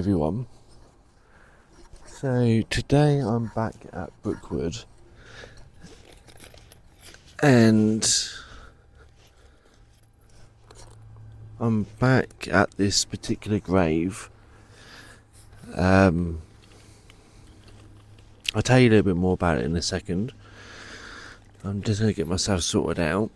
everyone. So today I'm back at Brookwood and I'm back at this particular grave. I'll tell you a little bit more about it in a second. I'm just going to get myself sorted out.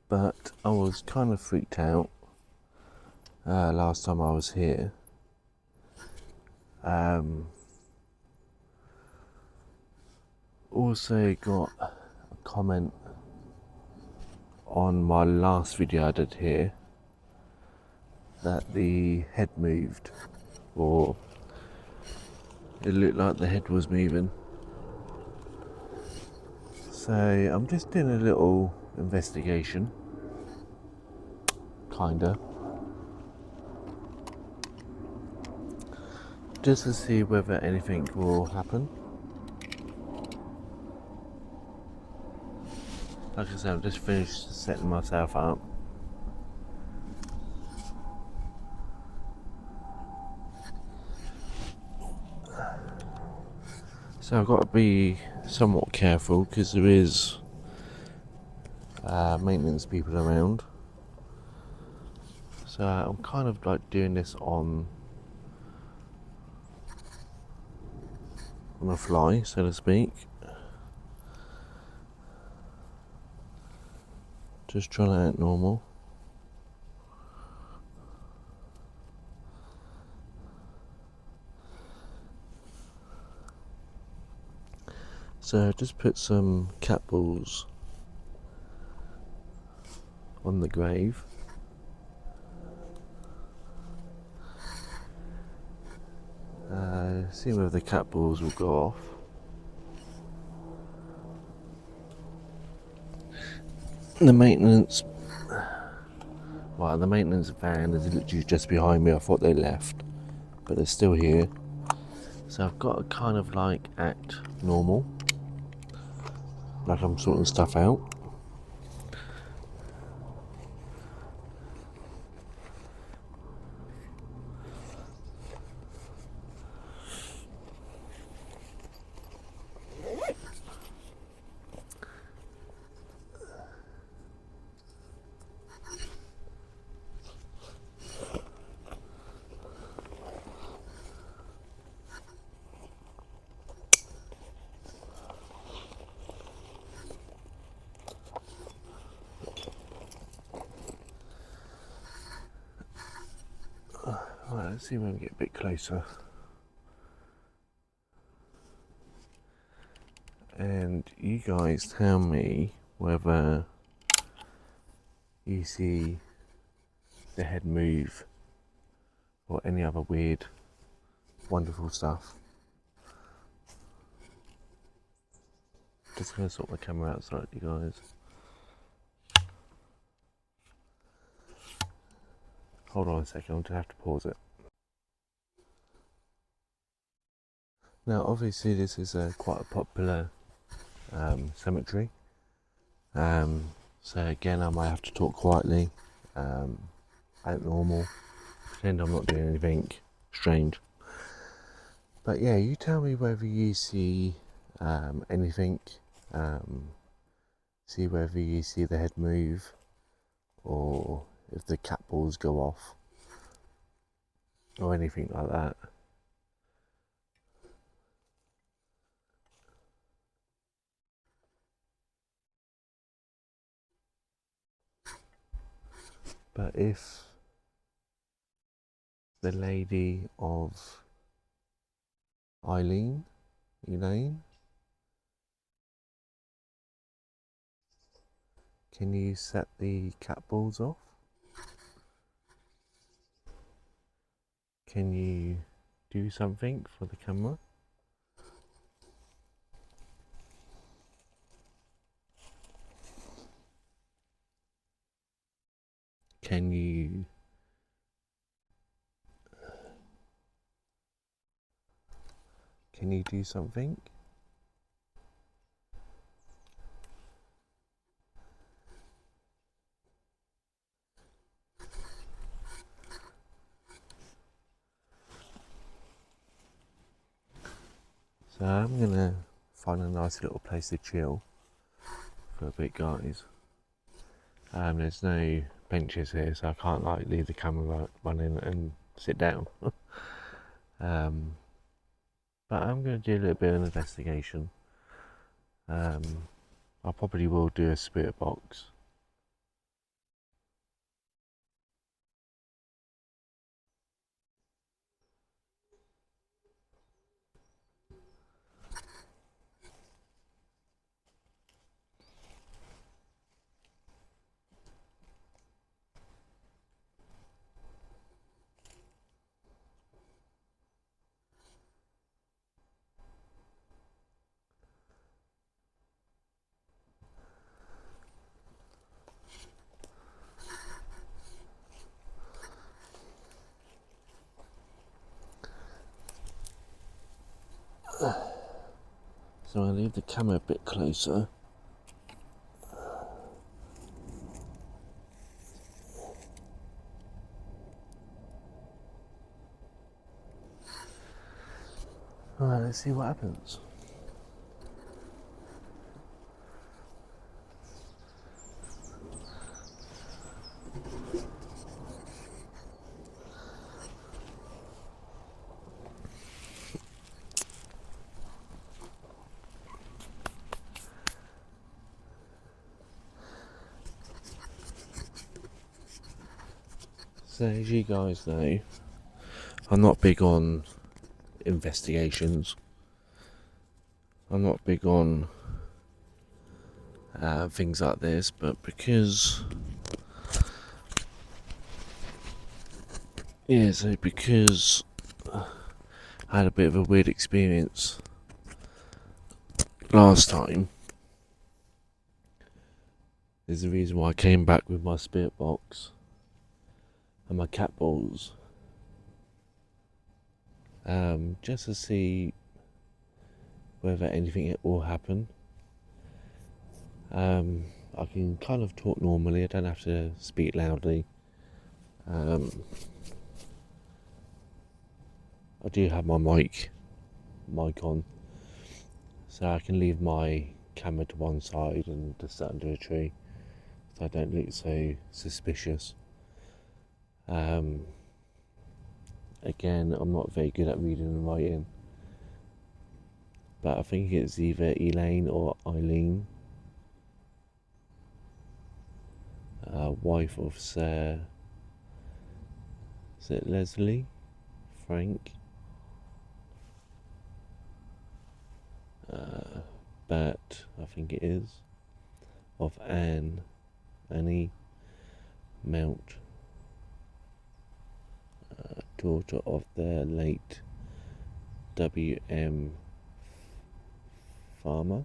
But I was kind of freaked out last time I was here. Also got a comment on my last video I did here that the head moved, or it looked like the head was moving. So I'm just doing a little investigation, kinda, just to see whether anything will happen. Like I said, I've just finished setting myself up. So I've got to be somewhat careful because there is maintenance people around. So I'm kind of like doing this on a fly, so to speak. Just trying to act normal. So just put some cat balls on the grave. See whether the cat balls will go off. The maintenance van is literally just behind me. I thought they left, but they're still here. So I've got to kind of like act normal, like I'm sorting stuff out. Right, let's see when we get a bit closer. And you guys tell me whether you see the head move or any other weird, wonderful stuff. Just gonna sort my camera out slightly, guys. Hold on a second, I'll just have to pause it. Now, obviously, this is quite a popular cemetery. So again, I might have to talk quietly, act normal, pretend I'm not doing anything strange. But yeah, you tell me whether you see anything, see whether you see the head move, or if the cat balls go off, or anything like that. But if the lady of Elaine, can you set the cat balls off? Can you do something for the camera? Can you do something? So I'm gonna find a nice little place to chill for a bit, guys. There's no benches here, so I can't like leave the camera running and sit down. But I'm gonna do a little bit of an investigation. I probably will do a spirit box. So I'll leave the camera a bit closer. Alright, let's see what happens. So as you guys know, I'm not big on investigations. I'm not big on things like this, but because I had a bit of a weird experience last time, there's the reason why I came back with my spirit box and my cat balls, just to see whether anything will happen. I can kind of talk normally, I don't have to speak loudly. I do have my mic on, so I can leave my camera to one side and just sit under a tree, so I don't look so suspicious. Again, I'm not very good at reading and writing, but I think it's either Elaine or Eileen, wife of Sir, is it Leslie? Frank? Bert, I think it is, of Annie Mount, daughter of the late W.M. Farmer.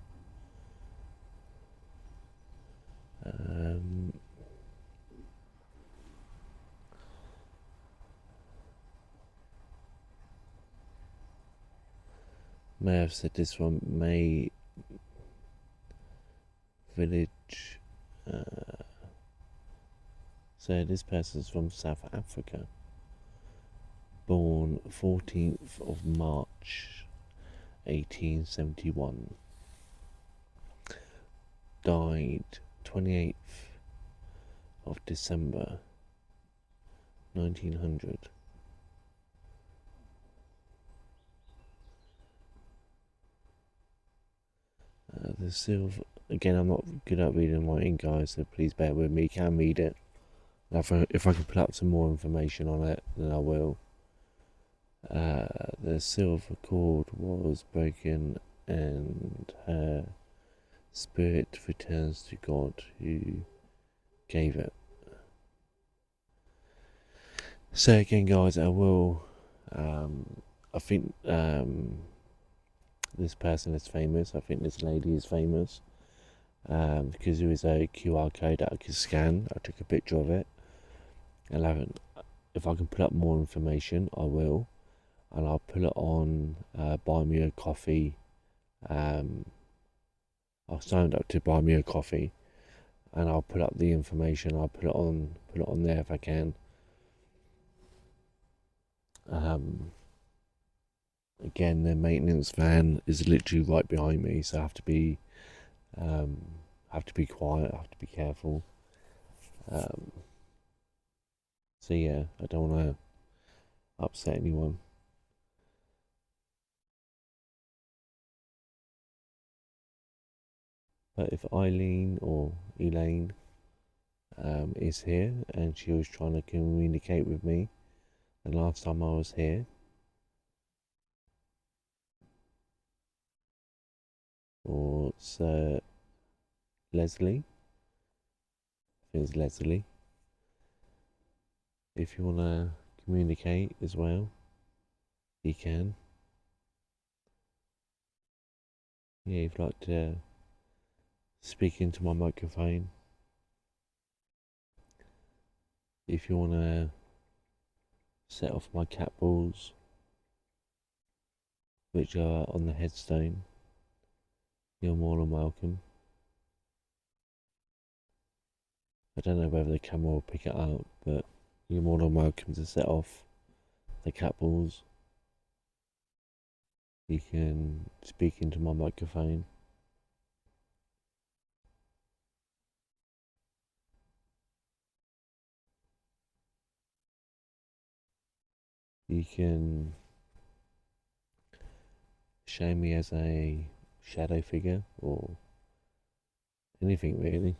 May have said this one, May Village. So this person's from South Africa, born 14th of March 1871, died 28th of December 1900. The silver, again, I'm not good at reading and writing, guys, so please bear with me. You can read it. If I can put up some more information on it, then I will. The silver cord was broken and her spirit returns to God who gave it. So again, guys, I will I think this person is famous. I think this lady is famous because there was a QR code that I could scan. I took a picture of it. And if I can put up more information, I will. And I'll put it on Buy Me a Coffee. I've signed up to Buy Me a Coffee, and I'll put up the information. I'll put it on there if I can. Again, the maintenance van is literally right behind me, so I have to be quiet. I have to be careful. So yeah, I don't want to upset anyone. But if Eileen or Elaine is here and she was trying to communicate with me the last time I was here, or Sir Leslie, I think it's Leslie, if you want to communicate as well, you can. Yeah, if you'd like to speak into my microphone, if you want to set off my cat balls, which are on the headstone, you're more than welcome. I don't know whether the camera will pick it up, but you're more than welcome to set off the cat balls. You can speak into my microphone. You can show me as a shadow figure or anything really.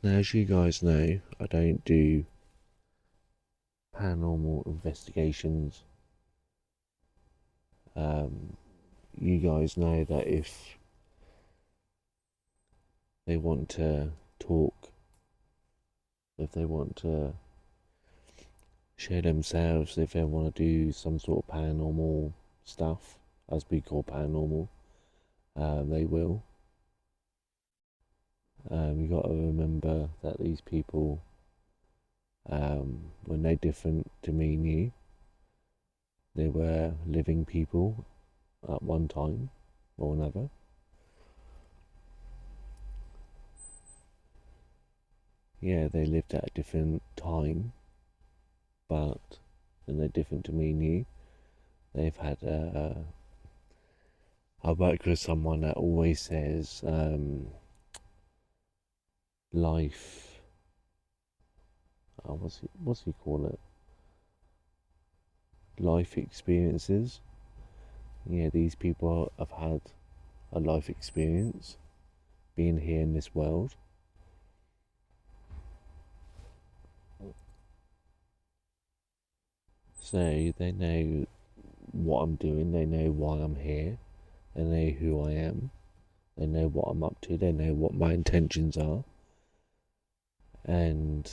Now, as you guys know, I don't do paranormal investigations. You guys know that if they want to talk, if they want to share themselves, if they want to do some sort of paranormal stuff, as we call paranormal, they will. You got to remember that these people were no different to me and you. They were living people at one time or another. Yeah, they lived at a different time, but they're no different to me and you. They've had I work with someone that always says life. What's he call it? Life experiences. Yeah, these people have had a life experience being here in this world. So they know what I'm doing, they know why I'm here, they know who I am, they know what I'm up to, they know what my intentions are. And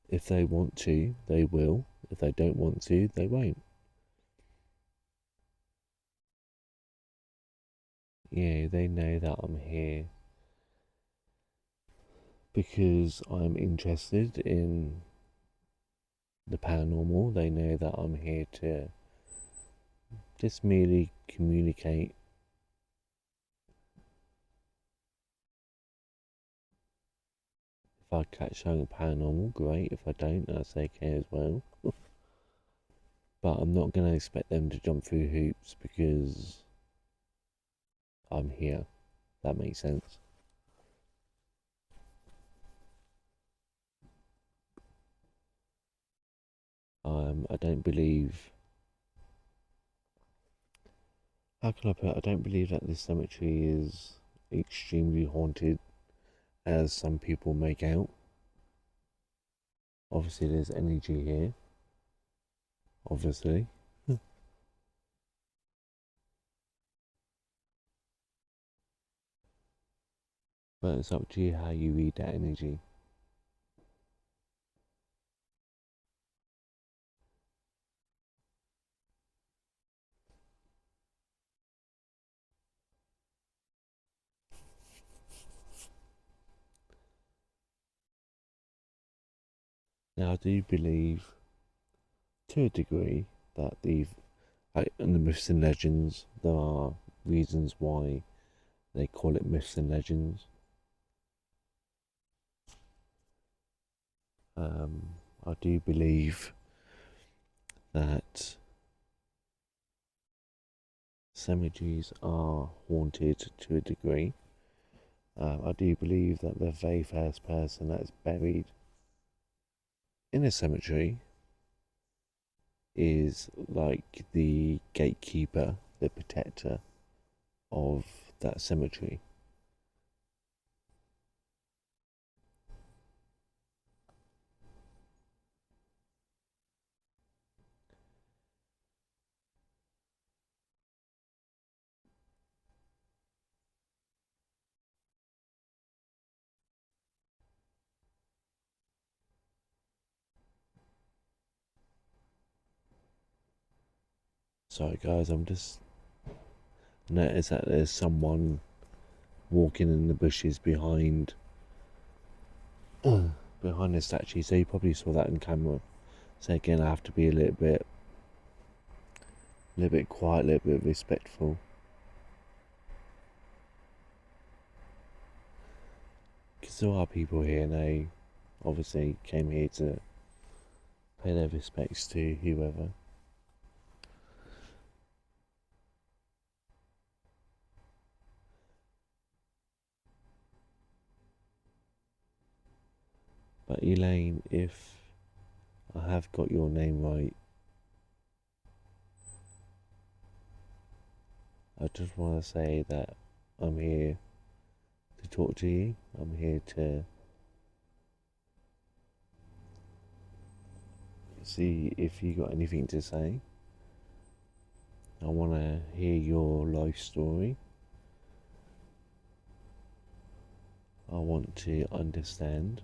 if they want to, they will. If they don't want to, they won't. Yeah, they know that I'm here because I'm interested in the paranormal. They know that I'm here to just merely communicate. If I catch something paranormal, great. If I don't, that's okay as well. But I'm not going to expect them to jump through hoops because I'm here. That makes sense. I don't believe. How can I put it? I don't believe that this cemetery is extremely haunted as some people make out. Obviously, there's energy here. Obviously. But it's up to you how you read that energy. Now, I do believe, to a degree, that in the myths and legends, there are reasons why they call it myths and legends. I do believe that cemeteries are haunted to a degree. I do believe that the very first person that's buried in a cemetery is like the gatekeeper, the protector of that cemetery. Sorry guys, I'm just noticed that there's someone walking in the bushes behind behind the statue, so you probably saw that on camera. So again, I have to be a little bit quiet, a little bit respectful. Because there are people here and they obviously came here to pay their respects to whoever. But Elaine, if I have got your name right, I just want to say that I'm here to talk to you. I'm here to see if you got anything to say. I want to hear your life story. I want to understand.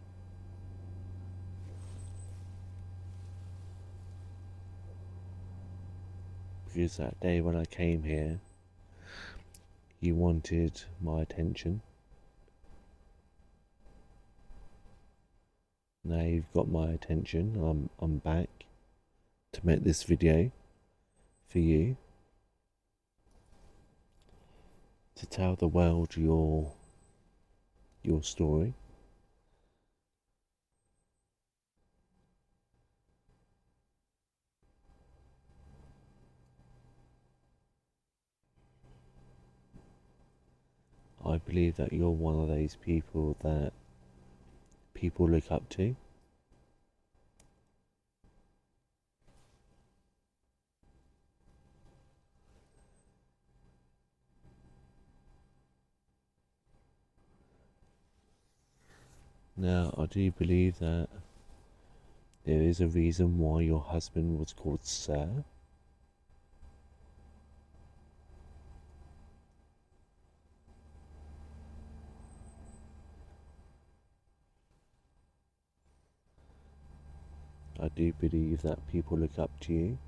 Because that day when I came here, you wanted my attention. Now you've got my attention. I'm back to make this video for you, to tell the world your story. I believe that you're one of those people that people look up to. Now, I do believe that there is a reason why your husband was called Sir. I do believe that people look up to you,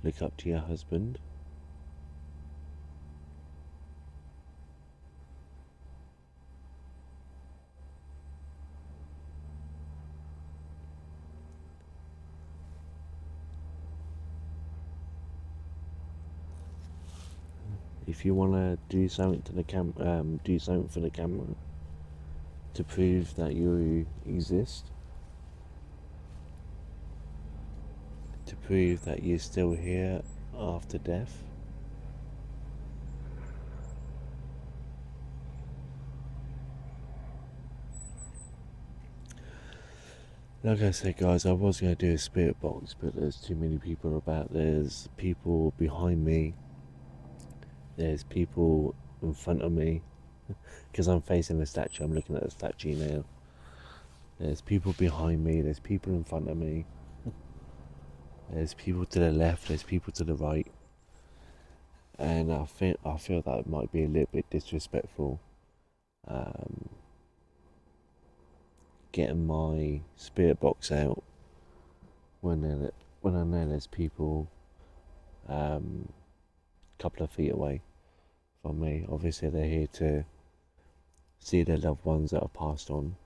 look up to your husband. If you want to do something to the do something for the camera to prove that you exist, to prove that you're still here after death. Like I said guys, I was going to do a spirit box, but there's too many people about. There's people behind me, there's people in front of me, because I'm facing the statue, I'm looking at the statue now. There's people behind me, there's people in front of me, there's people to the left, there's people to the right. And I feel that might be a little bit disrespectful, getting my spirit box out when I know there's people a couple of feet away from me. Obviously they're here to see their loved ones that have passed on,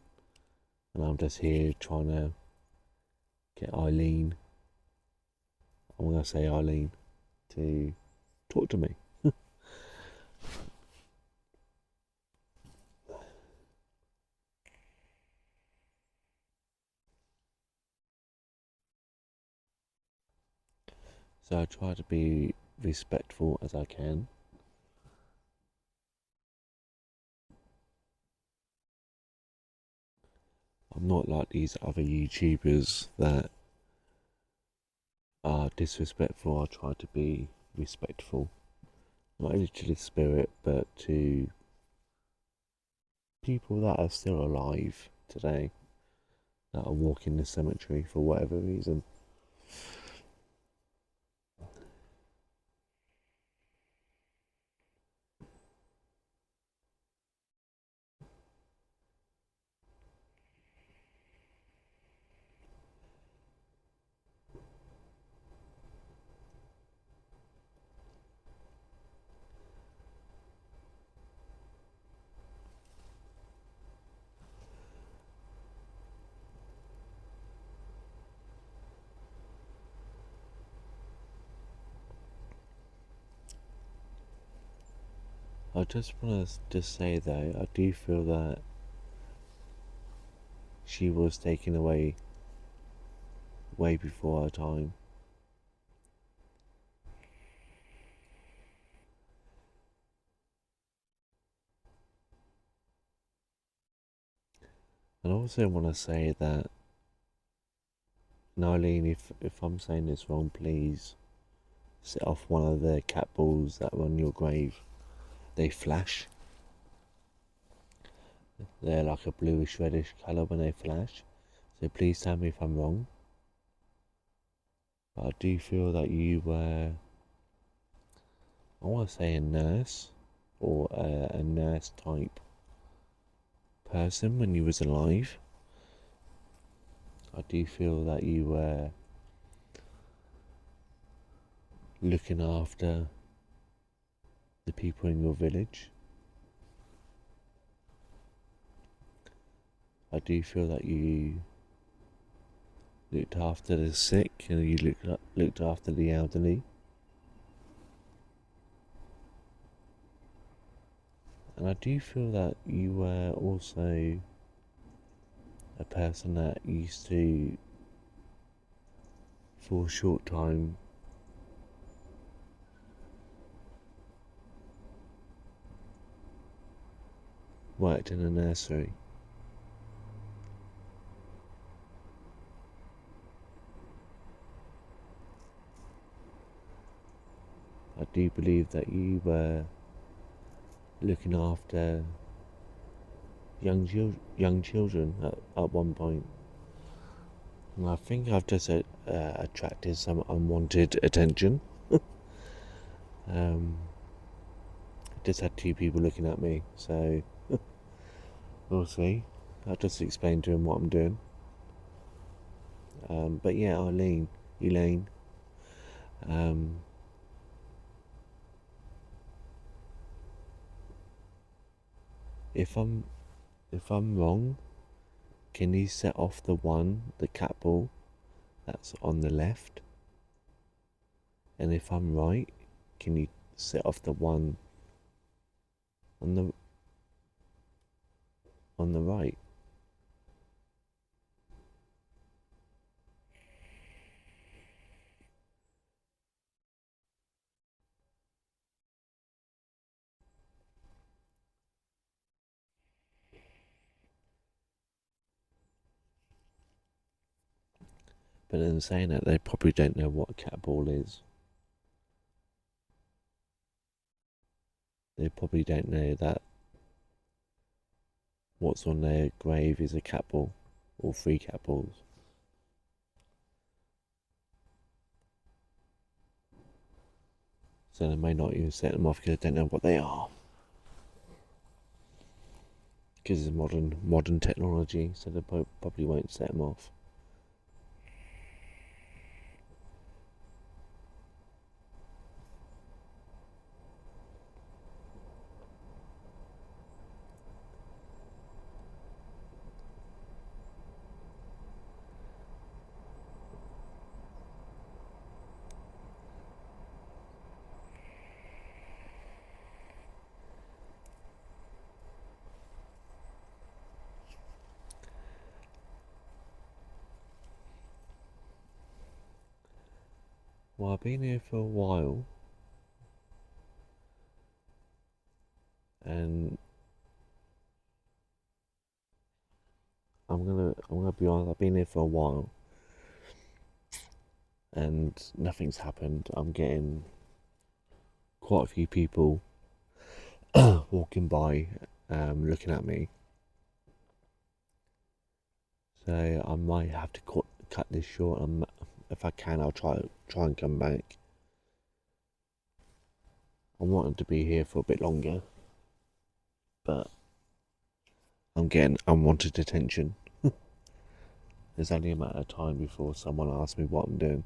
and I'm just here trying to get Eileen, I'm going to say Eileen, to talk to me. So I try to be respectful as I can. I'm not like these other YouTubers that are disrespectful. I try to be respectful, not only to the spirit, but to people that are still alive today, that are walking the cemetery for whatever reason. I just want to just say though, I do feel that she was taken away way before her time. And I also want to say that, Nylene, if I'm saying this wrong, please set off one of the cat balls that are on your grave. They flash. They're like a bluish reddish colour when they flash. So please tell me if I'm wrong. But I do feel that you were, I want to say, a nurse, or a nurse type person when you was alive. I do feel that you were looking after the people in your village. I do feel that you looked after the sick and you looked after the elderly. And I do feel that you were also a person that used to, for a short time, worked in a nursery. I do believe that you were looking after young children at one point. And I think I've just attracted some unwanted attention. Just had two people looking at me, so we'll see. I'll just explain to him what I'm doing. But yeah, Elaine, um, if I'm wrong, can you set off the cat ball that's on the left? And if I'm right, can you set off the one on the right? But in saying that, they probably don't know what a cat ball is. They probably don't know that what's on their grave is a cat ball, or 3 cat balls. So they may not even set them off because they don't know what they are. Because it's modern technology, so they probably won't set them off. Well, I've been here for a while, and I'm gonna be honest. I've been here for a while, and nothing's happened. I'm getting quite a few people walking by, looking at me. So I might have to cut this short. If I can, I'll try and come back. I wanted to be here for a bit longer, but I'm getting unwanted attention. There's only a matter of time before someone asks me what I'm doing.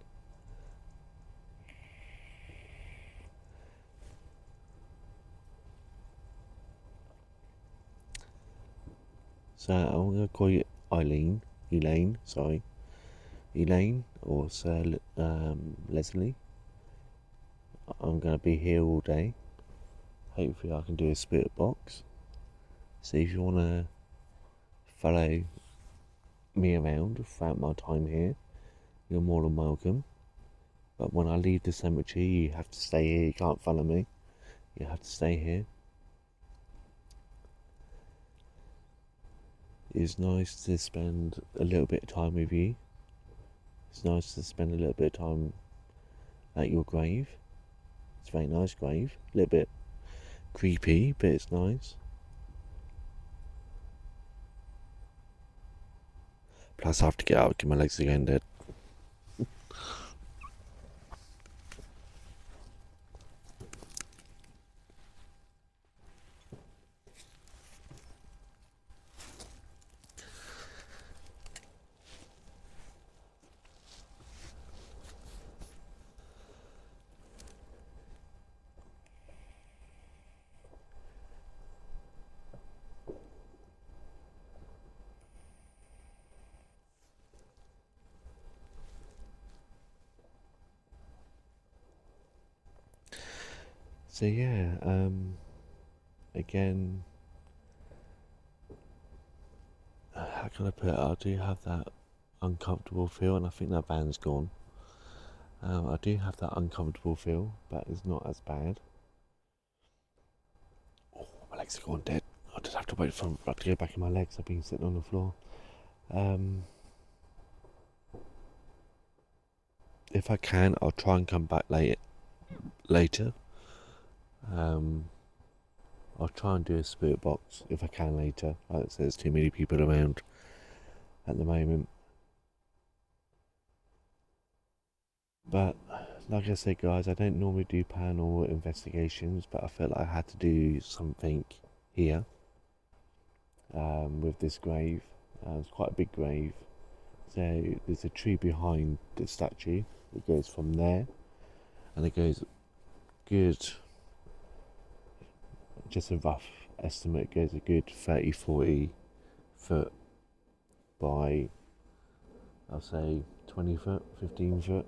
So I'm gonna call you Elaine, sorry, Elaine or Sir Leslie. I'm gonna be here all day. Hopefully, I can do a spirit box. So if you wanna follow me around throughout my time here, you're more than welcome. But when I leave the cemetery, you have to stay here. You can't follow me. You have to stay here. It's nice to spend a little bit of time with you. It's nice to spend a little bit of time at your grave. It's a very nice grave. A little bit creepy, but it's nice. Plus, I have to get out, get my legs again dead. So yeah, again, how can I put it? I do have that uncomfortable feel, and I think that van's gone. I do have that uncomfortable feel, but it's not as bad. Oh, my legs are going dead. I just have to wait for it to go back in my legs. I've been sitting on the floor. If I can, I'll try and come back later. I'll try and do a spirit box if I can later. Like I said, there's too many people around at the moment. But like I said, guys, I don't normally do paranormal investigations, but I felt like I had to do something here with this grave. It's quite a big grave. So there's a tree behind the statue that goes from there, and it goes good. Just a rough estimate, goes a good 30-40 foot by, I'll say 20 foot, 15 foot.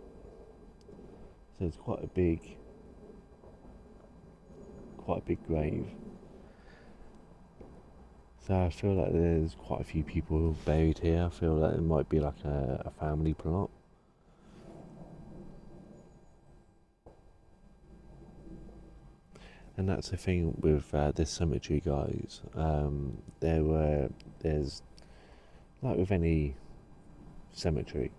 So it's quite a big grave. So I feel like there's quite a few people buried here. I feel like it might be like a family plot. And that's the thing with this cemetery, guys. There's like with any cemetery,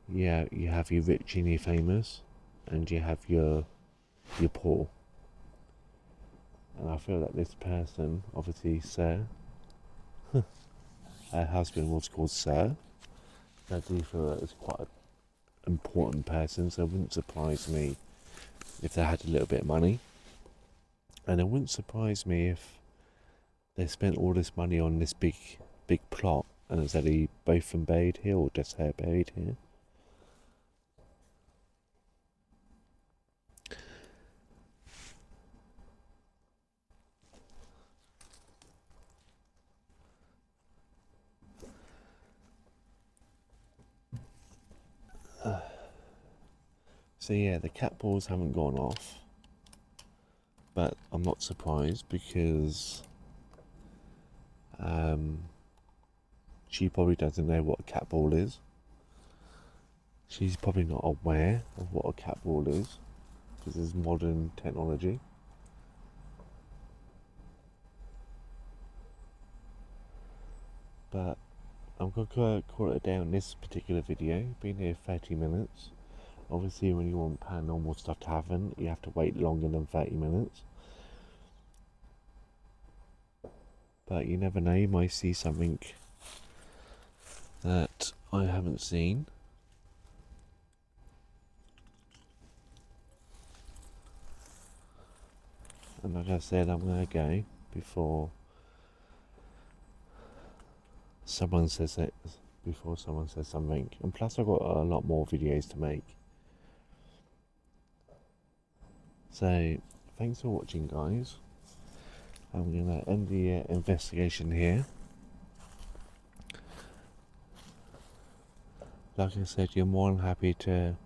yeah, you have your rich and your famous, and you have your poor. And I feel that this person, obviously Sir, her husband was called Sir. I do feel that it's quite an important person, so it wouldn't surprise me if they had a little bit of money. And it wouldn't surprise me if they spent all this money on this big plot, and it's actually both from buried here or just her buried here. So yeah, the cat balls haven't gone off, but I'm not surprised because she probably doesn't know what a cat ball is. She's probably not aware of what a cat ball is, because there's modern technology. But I'm going to call it down this particular video. Been here 30 minutes. Obviously when you want paranormal stuff to happen, you have to wait longer than 30 minutes. But you never know, you might see something that I haven't seen. And like I said, I'm going to go before someone says it, before someone says something. And plus I've got a lot more videos to make. So thanks for watching, guys. I'm going to end the investigation here. Like I said, you're more than happy to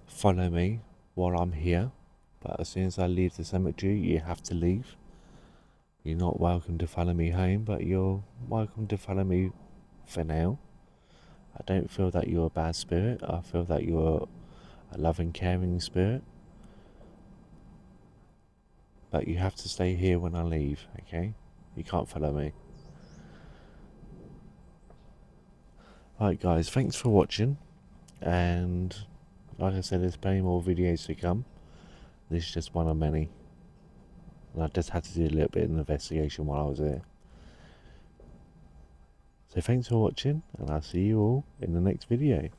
follow me while I'm here, but as soon as I leave the cemetery, you have to leave. You're not welcome to follow me home, but you're welcome to follow me for now. I don't feel that you're a bad spirit. I feel that you're a loving, caring spirit. But you have to stay here when I leave, okay? You can't follow me. Alright guys, thanks for watching. And like I said, there's plenty more videos to come. This is just one of many. And I just had to do a little bit of an investigation while I was here. So thanks for watching, and I'll see you all in the next video.